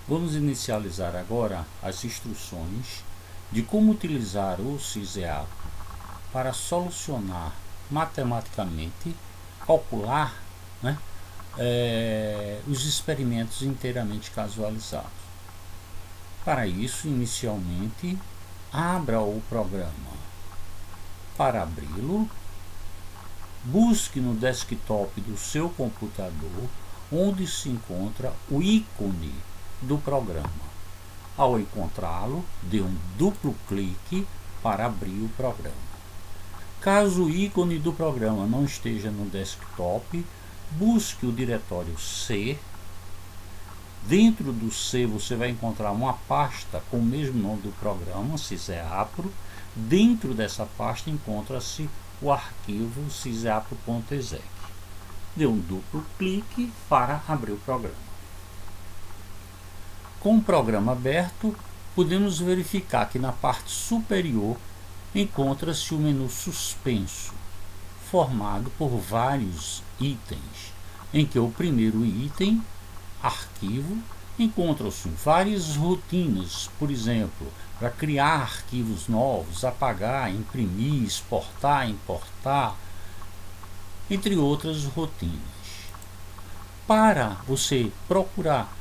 Vamos inicializar agora as instruções de como utilizar o SysEAP para solucionar matematicamente, calcular, né, os experimentos inteiramente casualizados. Para isso, inicialmente, abra o programa. Para abri-lo, busque no desktop do seu computador onde se encontra o ícone do programa. Ao encontrá-lo, dê um duplo clique para abrir o programa. Caso o ícone do programa não esteja no desktop, busque o diretório C. Dentro do C você vai encontrar uma pasta com o mesmo nome do programa, SysEAPRO. Dentro dessa pasta encontra-se o arquivo syseapro.exec. Dê um duplo clique para abrir o programa. Com o programa aberto, podemos verificar que na parte superior encontra-se o menu suspenso, formado por vários itens, em que o primeiro item, arquivo, encontram-se várias rotinas, por exemplo, para criar arquivos novos, apagar, imprimir, exportar, importar, entre outras rotinas. Para você procurar,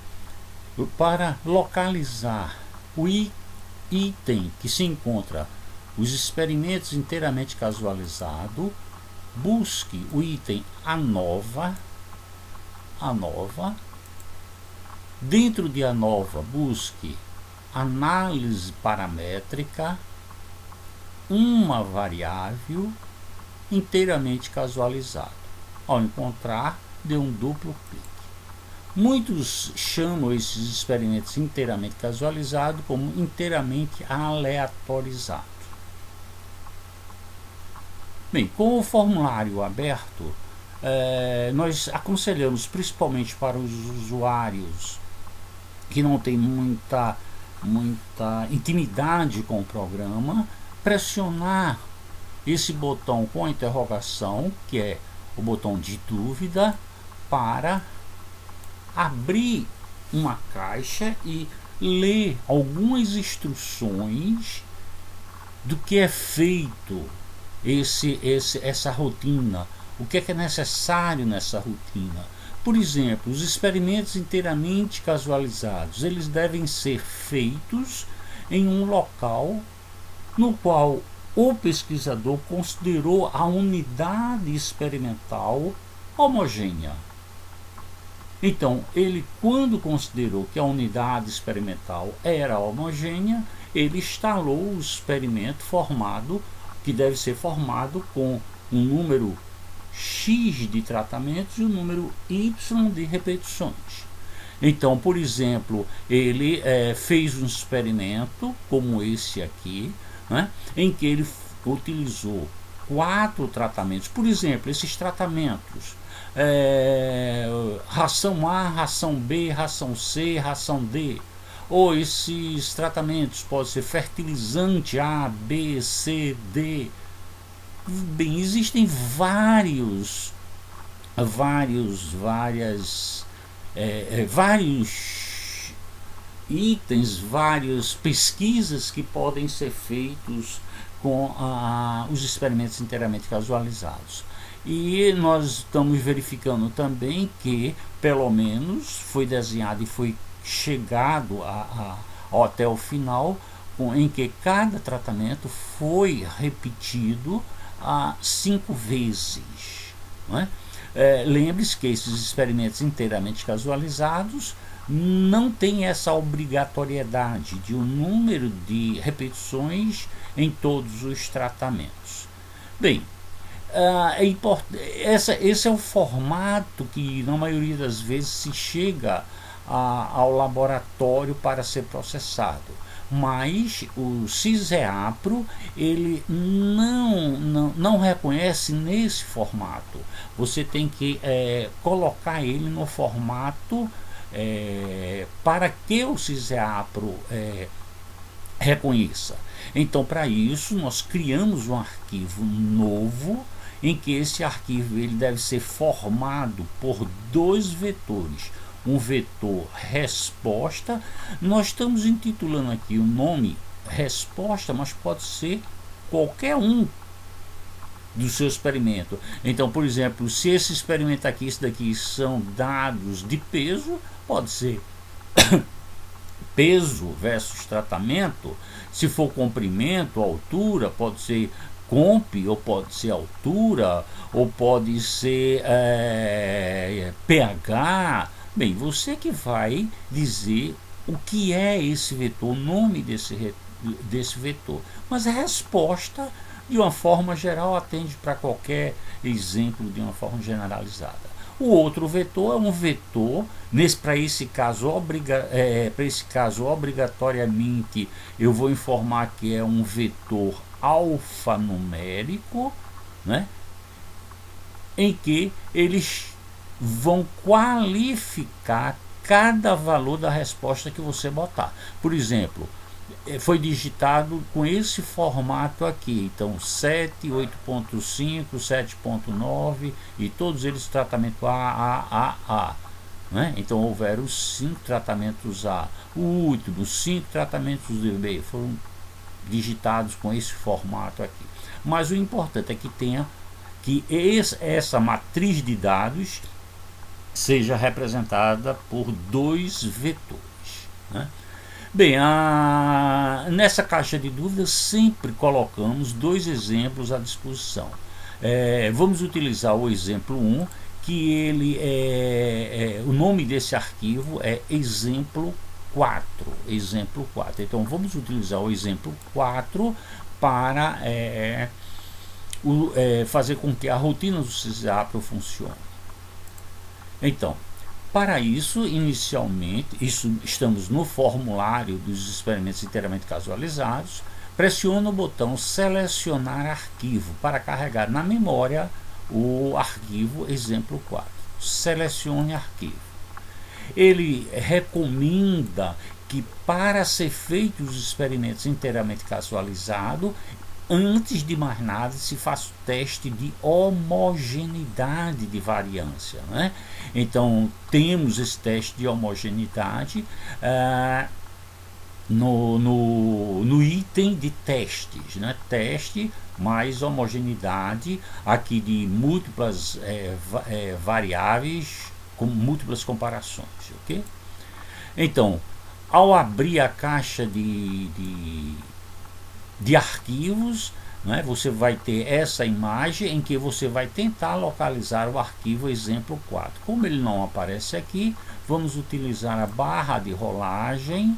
para localizar o item que se encontra os experimentos inteiramente casualizados, busque o item ANOVA. Dentro de ANOVA, busque análise paramétrica, uma variável inteiramente casualizado. Ao encontrar, dê um duplo clique. Muitos chamam esses experimentos inteiramente casualizados como inteiramente aleatorizados. Bem, com o formulário aberto, nós aconselhamos, principalmente para os usuários que não têm muita intimidade com o programa, pressionar esse botão com a interrogação, que é o botão de dúvida, para abrir uma caixa e ler algumas instruções do que é feito essa rotina, o que é necessário nessa rotina. Por exemplo, os experimentos inteiramente casualizados, eles devem ser feitos em um local no qual o pesquisador considerou a unidade experimental homogênea. Então, ele, quando considerou que a unidade experimental era homogênea, ele instalou o experimento formado, que deve ser formado com um número X de tratamentos e um número Y de repetições. Então, por exemplo, ele fez um experimento como esse aqui, né, em que ele utilizou 4 tratamentos. Por exemplo, esses tratamentos, ração A, ração B, ração C, ração D. Ou esses tratamentos podem ser fertilizante A, B, C, D. Bem, existem vários itens, várias pesquisas que podem ser feitos com os experimentos inteiramente casualizados. E nós estamos verificando também que, pelo menos, foi desenhado e foi chegado até o final, em que cada tratamento foi repetido 5 vezes. Não é? Lembre-se que esses experimentos inteiramente casualizados não têm essa obrigatoriedade de um número de repetições em todos os tratamentos. Bem, esse é o formato que na maioria das vezes se chega ao laboratório para ser processado, mas o SysEAPRO ele não reconhece nesse formato. Você tem que colocar ele no formato para que o SysEAPRO reconheça. Então, para isso, nós criamos um arquivo novo, em que esse arquivo ele deve ser formado por 2 vetores. um vetor resposta. Nós estamos intitulando aqui o nome resposta, mas pode ser qualquer um do seu experimento. Então, por exemplo, se esse experimento aqui, esse daqui são dados de peso, pode ser peso versus tratamento. Se for comprimento, altura, pode ser comp, ou pode ser altura, ou pode ser pH. Bem, você que vai dizer o que é esse vetor, o nome desse vetor. Mas a resposta, de uma forma geral, atende para qualquer exemplo de uma forma generalizada. O outro vetor é um vetor, para esse caso obrigatoriamente eu vou informar que é um vetor alfanumérico, né, em que eles vão qualificar cada valor da resposta que você botar. Por exemplo, foi digitado com esse formato aqui, então 7, 8.5, 7.9 e todos eles tratamento A, né? Então houveram 5 tratamentos A, o último 5 tratamentos de B foram digitados com esse formato aqui. Mas o importante é que tenha que essa matriz de dados seja representada por 2 vetores, né? Bem, nessa caixa de dúvidas sempre colocamos 2 exemplos à disposição. Vamos utilizar o exemplo 1, que ele o nome desse arquivo é exemplo 4. Então vamos utilizar o exemplo 4 para fazer com que a rotina do CISAPRO funcione. Então, para isso, inicialmente, estamos no formulário dos experimentos inteiramente casualizados. Pressiona o botão selecionar arquivo para carregar na memória o arquivo exemplo 4. Selecione arquivo. Ele recomenda que, para ser feitos os experimentos inteiramente casualizados, antes de mais nada, se faça o teste de homogeneidade de variância, né? Então, temos esse teste de homogeneidade no item de testes, né? Teste mais homogeneidade aqui de múltiplas variáveis com múltiplas comparações, ok? Então, ao abrir a caixa de arquivos, né, você vai ter essa imagem em que você vai tentar localizar o arquivo exemplo 4. Como ele não aparece aqui, vamos utilizar a barra de rolagem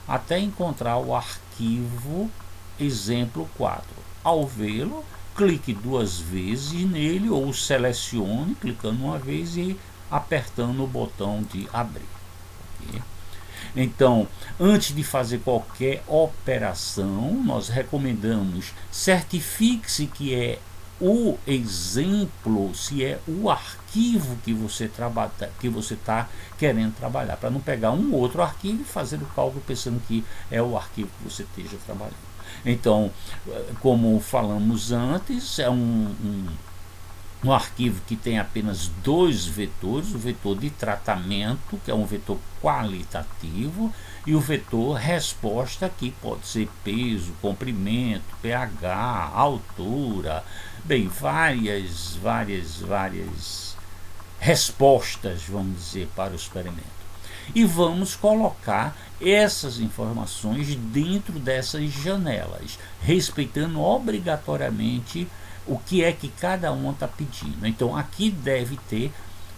até encontrar o arquivo exemplo 4. Ao vê-lo, clique 2 vezes nele ou selecione, clicando uma vez e apertando o botão de abrir. Okay? Então, antes de fazer qualquer operação, nós recomendamos certifique-se que é o exemplo, se é o arquivo que você está querendo trabalhar, para não pegar um outro arquivo e fazer o cálculo pensando que é o arquivo que você esteja trabalhando. Então, como falamos antes, é um arquivo que tem apenas 2 vetores, o vetor de tratamento, que é um vetor qualitativo, e o vetor resposta, que pode ser peso, comprimento, pH, altura, bem, várias respostas, vamos dizer, para o experimento. E vamos colocar essas informações dentro dessas janelas, respeitando obrigatoriamente o que é que cada um está pedindo. Então aqui deve ter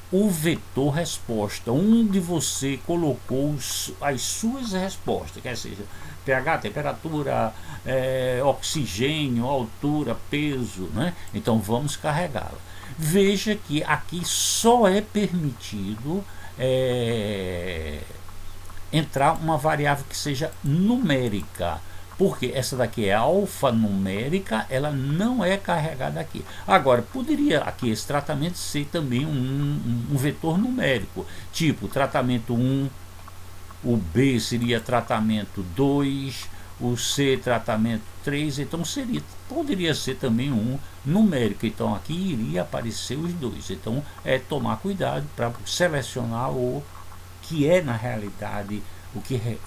o vetor resposta, onde você colocou as suas respostas, quer seja pH, temperatura, oxigênio, altura, peso, né? Então vamos carregá-la. Veja que aqui só é permitido entrar uma variável que seja numérica, porque essa daqui é alfanumérica, ela não é carregada aqui. Agora, poderia aqui esse tratamento ser também um vetor numérico, tipo tratamento 1, o B seria tratamento 2, o C tratamento 3, então poderia ser também um numérico, então aqui iria aparecer os 2. Então tomar cuidado para selecionar o que é na realidade, o que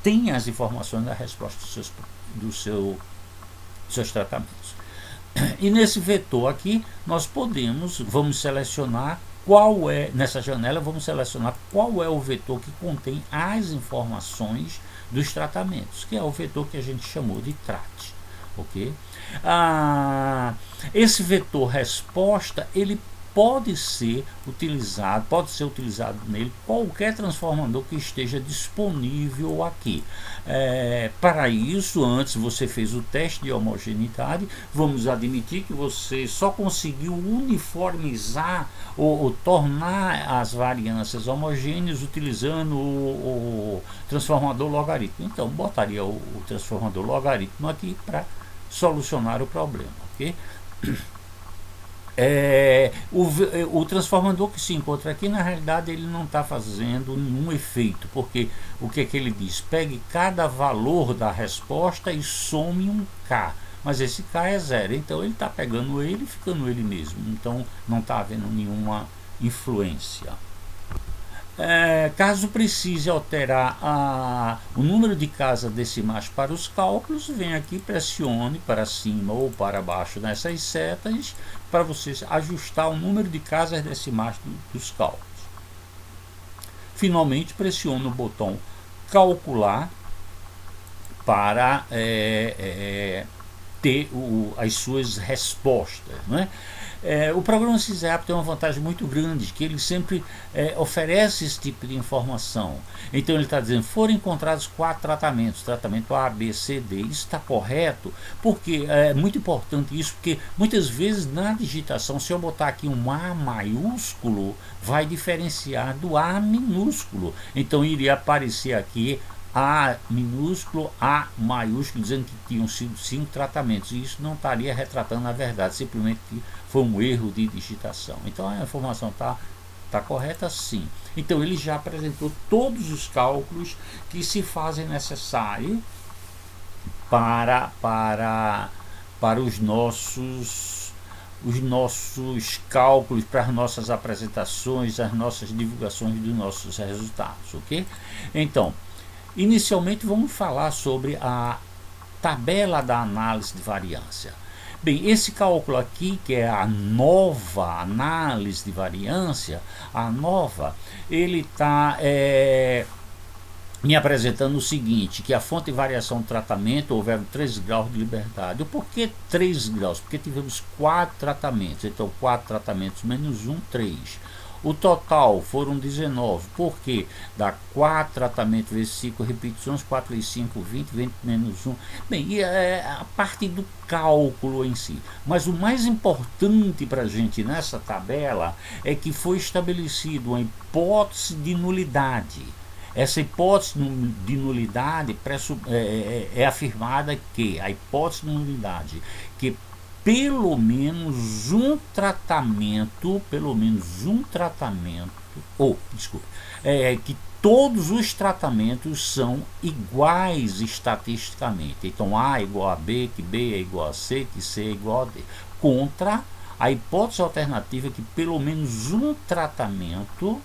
tem as informações da resposta dos seus tratamentos. E nesse vetor aqui, nós vamos selecionar qual é, nessa janela, vamos selecionar qual é o vetor que contém as informações dos tratamentos, que é o vetor que a gente chamou de TRAT. Ok? Esse vetor resposta, ele pode ser utilizado nele qualquer transformador que esteja disponível aqui. Para isso, antes você fez o teste de homogeneidade, vamos admitir que você só conseguiu uniformizar ou tornar as variâncias homogêneas utilizando o transformador logaritmo. Então, botaria o transformador logaritmo aqui para solucionar o problema, ok? O transformador que se encontra aqui, na realidade, ele não está fazendo nenhum efeito, porque o que é que ele diz? Pegue cada valor da resposta e some um K, mas esse K é zero, então ele está pegando ele e ficando ele mesmo, então não está havendo nenhuma influência. Caso precise alterar o número de casas decimais para os cálculos, vem aqui, pressione para cima ou para baixo nessas setas para você ajustar o número de casas decimais dos cálculos. Finalmente, pressione o botão calcular para ter as suas respostas, né? O programa SysApp tem uma vantagem muito grande, que ele sempre oferece esse tipo de informação. Então ele está dizendo, foram encontrados 4 tratamentos, tratamento A, B, C, D. Isso está correto, porque é muito importante isso, porque muitas vezes na digitação, se eu botar aqui um A maiúsculo, vai diferenciar do A minúsculo. Então iria aparecer aqui A minúsculo, A maiúsculo, dizendo que tinham sido 5 tratamentos. E isso não estaria retratando a verdade, simplesmente que foi um erro de digitação. Então a informação está correta, sim. Então ele já apresentou todos os cálculos que se fazem necessários para os nossos cálculos, para as nossas apresentações, as nossas divulgações dos nossos resultados, ok? Então, inicialmente vamos falar sobre a tabela da análise de variância. Bem, esse cálculo aqui, que é a nova análise de variância, ele está me apresentando o seguinte, que a fonte de variação do tratamento houveram 3 graus de liberdade. Por que 3 graus? Porque tivemos 4 tratamentos, então 4 tratamentos menos 1, 3. O total foram 19, porque dá 4 tratamentos vezes 5 repetições, 4 vezes 5, 20, 20 menos 1. Bem, e a parte do cálculo em si. Mas o mais importante para a gente nessa tabela é que foi estabelecido uma hipótese de nulidade. Essa hipótese de nulidade é afirmada que a hipótese de nulidade, que pelo menos um tratamento, que todos os tratamentos são iguais estatisticamente. Então A é igual a B, que B é igual a C, que C é igual a D. Contra a hipótese alternativa que pelo menos um tratamento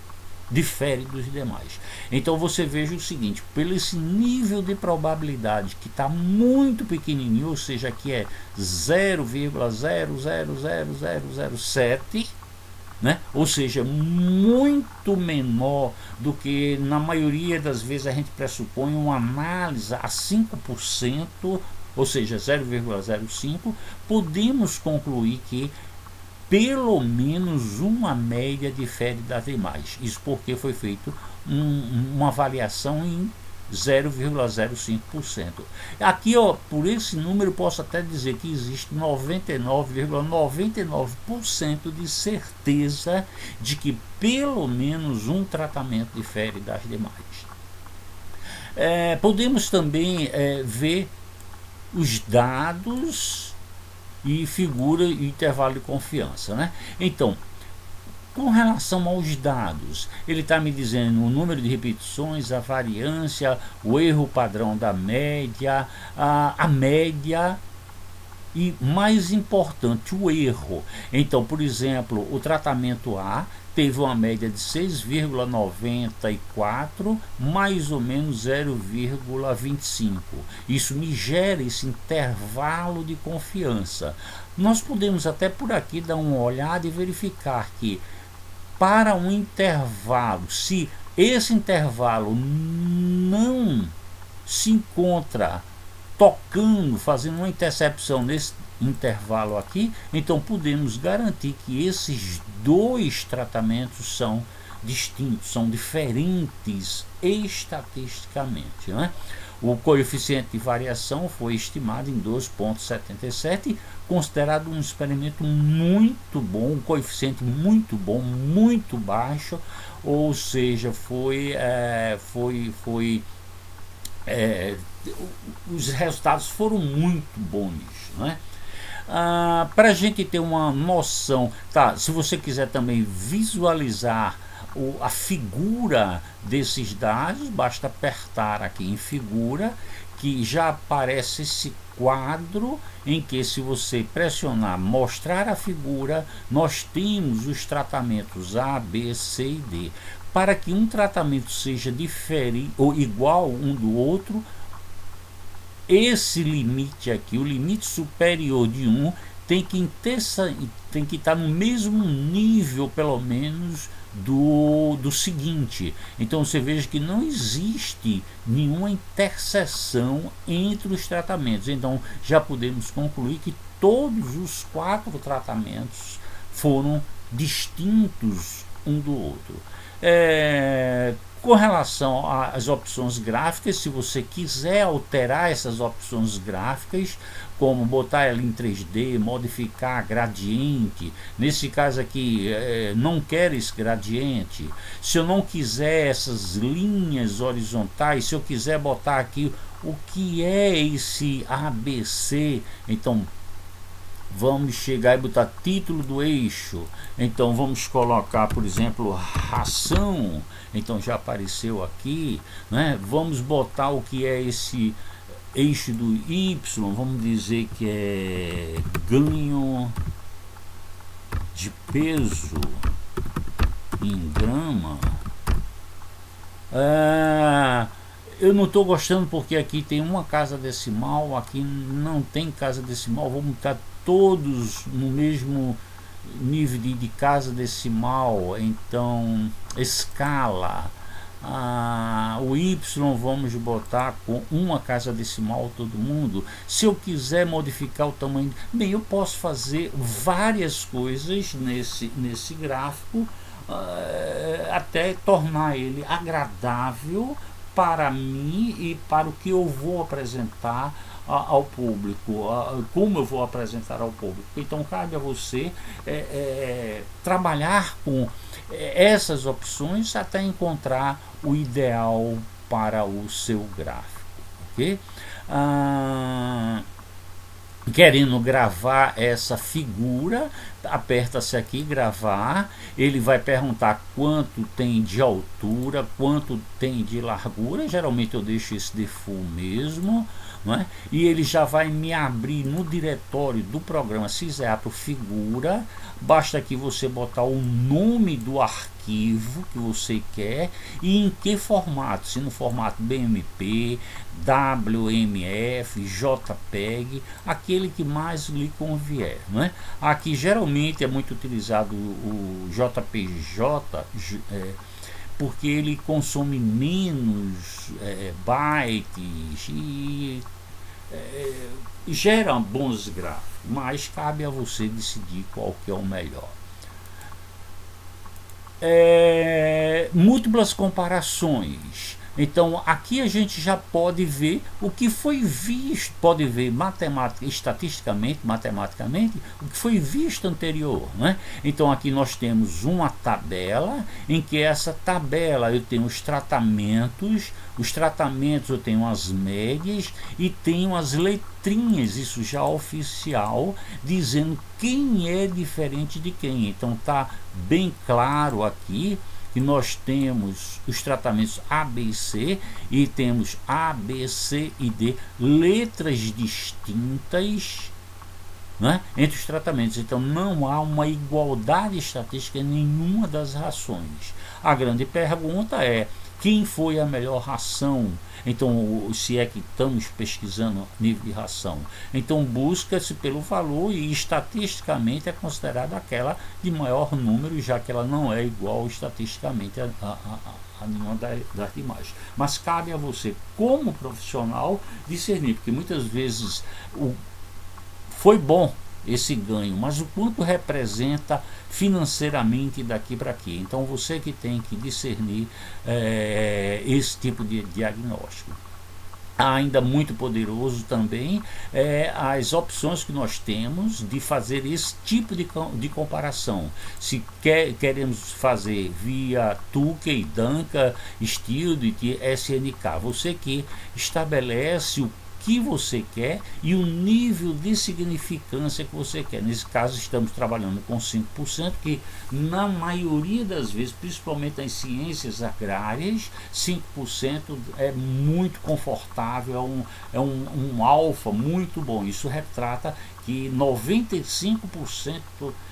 difere dos demais. Então você veja o seguinte, pelo esse nível de probabilidade que está muito pequenininho, ou seja, aqui é 0,000007, né? Ou seja, muito menor do que na maioria das vezes a gente pressupõe uma análise a 5%, ou seja, 0,05, podemos concluir que pelo menos uma média difere das demais. Isso porque foi feito uma avaliação em 0,05%. Aqui, ó, por esse número, posso até dizer que existe 99,99% de certeza de que pelo menos um tratamento difere das demais. Podemos também ver os dados e figura e intervalo de confiança, né? Então, com relação aos dados, ele está me dizendo o número de repetições, a variância, o erro padrão da média, a média e, mais importante, o erro. Então, por exemplo, o tratamento A teve uma média de 6,94, mais ou menos 0,25. Isso me gera esse intervalo de confiança. Nós podemos até por aqui dar uma olhada e verificar que, para um intervalo, se esse intervalo não se encontra tocando, fazendo uma intercepção nesse intervalo aqui, então podemos garantir que esses dois tratamentos são distintos, são diferentes estatisticamente, né? O coeficiente de variação foi estimado em 2,77, considerado um experimento muito bom, um coeficiente muito bom, muito baixo, ou seja, os resultados foram muito bons, né? Para a gente ter uma noção, tá? Se você quiser também visualizar a figura desses dados, basta apertar aqui em figura, que já aparece esse quadro em que, se você pressionar mostrar a figura, nós temos os tratamentos A, B, C e D. Para que um tratamento seja diferente ou igual um do outro, esse limite aqui, o limite superior de 1, tem que estar no mesmo nível, pelo menos, do seguinte. Então você veja que não existe nenhuma interseção entre os tratamentos. Então já podemos concluir que todos os 4 tratamentos foram distintos um do outro. Com relação às opções gráficas, se você quiser alterar essas opções gráficas, como botar ela em 3D, modificar gradiente, nesse caso aqui não quero esse gradiente. Se eu não quiser essas linhas horizontais, se eu quiser botar aqui o que é esse ABC, então vamos chegar e botar título do eixo. Então vamos colocar, por exemplo, ração. Então já apareceu aqui, né? Vamos botar o que é esse eixo do Y. Vamos dizer que é ganho de peso em grama. Eu não estou gostando porque aqui tem uma casa decimal, aqui não tem casa decimal. Vamos botar todos no mesmo nível de casa decimal. Então escala, o Y vamos botar com uma casa decimal todo mundo. Se eu quiser modificar o tamanho, bem, eu posso fazer várias coisas nesse gráfico, até tornar ele agradável para mim e para o que eu vou apresentar ao público, como eu vou apresentar ao público. Então cabe a você trabalhar com essas opções até encontrar o ideal para o seu gráfico, ok? Querendo gravar essa figura, aperta-se aqui gravar, ele vai perguntar quanto tem de altura, quanto tem de largura. Geralmente eu deixo esse default mesmo, não é? E ele já vai me abrir no diretório do programa Sysapp figura. Basta que você botar o nome do arquivo que você quer e em que formato, se no formato BMP, WMF, JPEG, aquele que mais lhe convier, não é? Aqui geralmente é muito utilizado o JPJ, porque ele consome menos bytes e gera bons gráficos, mas cabe a você decidir qual que é o melhor. Múltiplas comparações. Então aqui a gente já pode ver o que foi visto, pode ver estatisticamente, matematicamente, o que foi visto anterior, né? Então aqui nós temos uma tabela, em que essa tabela eu tenho os tratamentos eu tenho as médias e tenho as letrinhas, isso já oficial, dizendo quem é diferente de quem. Então tá bem claro aqui que nós temos os tratamentos A, B e C, e temos A, B, C e D, letras distintas, né, entre os tratamentos. Então não há uma igualdade estatística em nenhuma das rações. A grande pergunta é: quem foi a melhor ração? Então, se é que estamos pesquisando nível de ração, então busca-se pelo valor e estatisticamente é considerada aquela de maior número, já que ela não é igual estatisticamente a nenhuma das demais. Mas cabe a você, como profissional, discernir, porque muitas vezes foi bom esse ganho, mas o quanto representa financeiramente daqui para aqui. Então você que tem que discernir esse tipo de diagnóstico. Ainda muito poderoso também as opções que nós temos de fazer esse tipo de comparação. Se queremos fazer via Tukey, Danca, Stewart, SNK, você que estabelece o que você quer e o nível de significância que você quer. Nesse caso estamos trabalhando com 5%, que na maioria das vezes, principalmente nas ciências agrárias, 5% é muito confortável, é um alfa muito bom. Isso retrata que 95%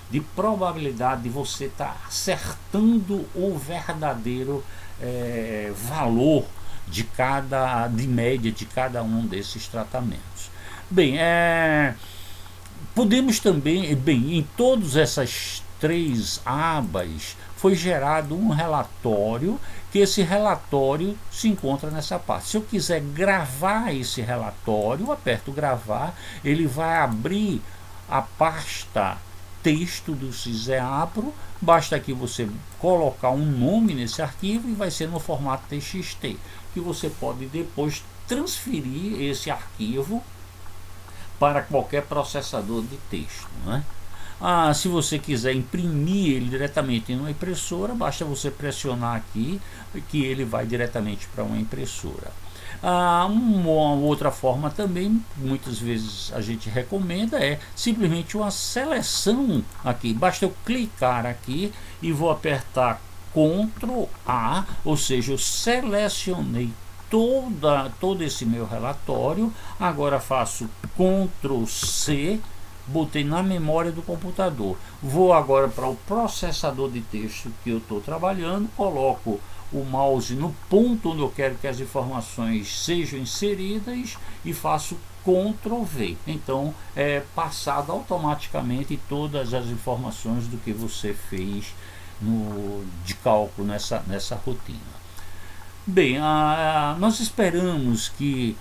de probabilidade de você estar acertando o verdadeiro valor de média de cada um desses tratamentos. Bem, podemos também, em todas essas 3 abas foi gerado um relatório, que esse relatório se encontra nessa parte. Se eu quiser gravar esse relatório, eu aperto gravar, ele vai abrir a pasta texto do CISEAPRO, basta aqui você colocar um nome nesse arquivo e vai ser no formato TXT, que você pode depois transferir esse arquivo para qualquer processador de texto, né? Se você quiser imprimir ele diretamente em uma impressora, basta você pressionar aqui que ele vai diretamente para uma impressora. Uma outra forma também, muitas vezes a gente recomenda, é simplesmente uma seleção aqui. Basta eu clicar aqui e vou apertar Ctrl A, ou seja, eu selecionei todo esse meu relatório. Agora faço Ctrl C, botei na memória do computador. Vou agora para o processador de texto que eu estou trabalhando, coloco o mouse no ponto onde eu quero que as informações sejam inseridas e faço Ctrl V. Então é passado automaticamente todas as informações do que você fez de cálculo nessa rotina. Bem, nós esperamos que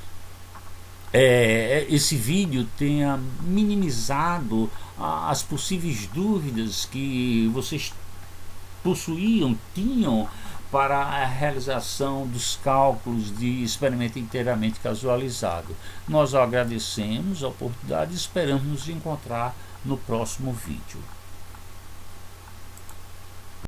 esse vídeo tenha minimizado as possíveis dúvidas que vocês tinham para a realização dos cálculos de experimento inteiramente casualizado. Nós agradecemos a oportunidade e esperamos nos encontrar no próximo vídeo.